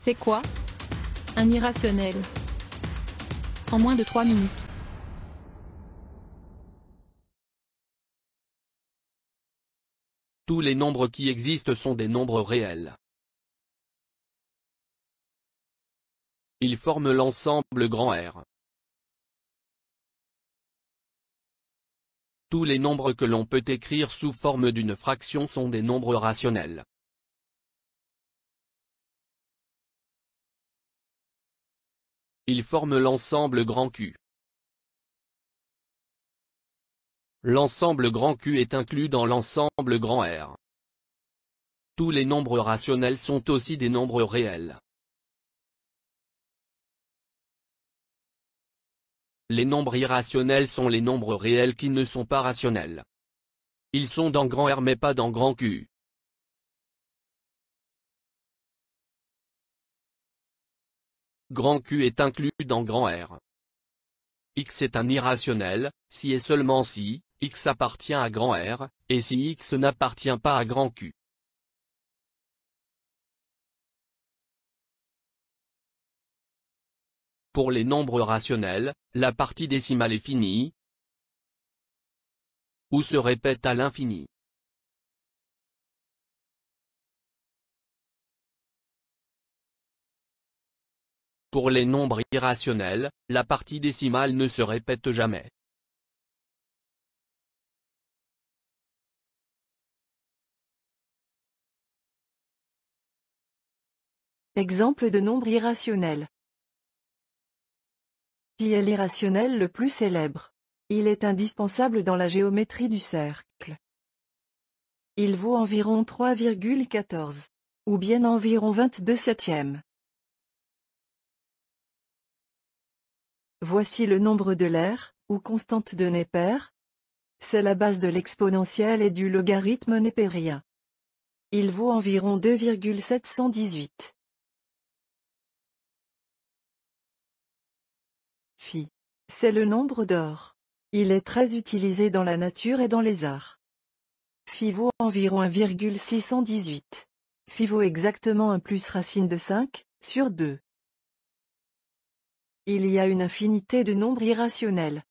C'est quoi un irrationnel? En moins de 3 minutes. Tous les nombres qui existent sont des nombres réels. Ils forment l'ensemble grand R. Tous les nombres que l'on peut écrire sous forme d'une fraction sont des nombres rationnels. Ils forment l'ensemble grand Q. L'ensemble grand Q est inclus dans l'ensemble grand R. Tous les nombres rationnels sont aussi des nombres réels. Les nombres irrationnels sont les nombres réels qui ne sont pas rationnels. Ils sont dans grand R mais pas dans grand Q. Grand Q est inclus dans grand R. X est un irrationnel, si et seulement si, X appartient à grand R, et si X n'appartient pas à grand Q. Pour les nombres rationnels, la partie décimale est finie, ou se répète à l'infini. Pour les nombres irrationnels, la partie décimale ne se répète jamais. Exemple de nombre irrationnel. Pi est l'irrationnel le plus célèbre. Il est indispensable dans la géométrie du cercle. Il vaut environ 3,14. Ou bien environ 22 septièmes. Voici le nombre de l'aire, ou constante de Neper. C'est la base de l'exponentielle et du logarithme népérien. Il vaut environ 2,718. Phi. C'est le nombre d'or. Il est très utilisé dans la nature et dans les arts. Phi vaut environ 1,618. Phi vaut exactement 1 plus racine de 5, sur 2. Il y a une infinité de nombres irrationnels.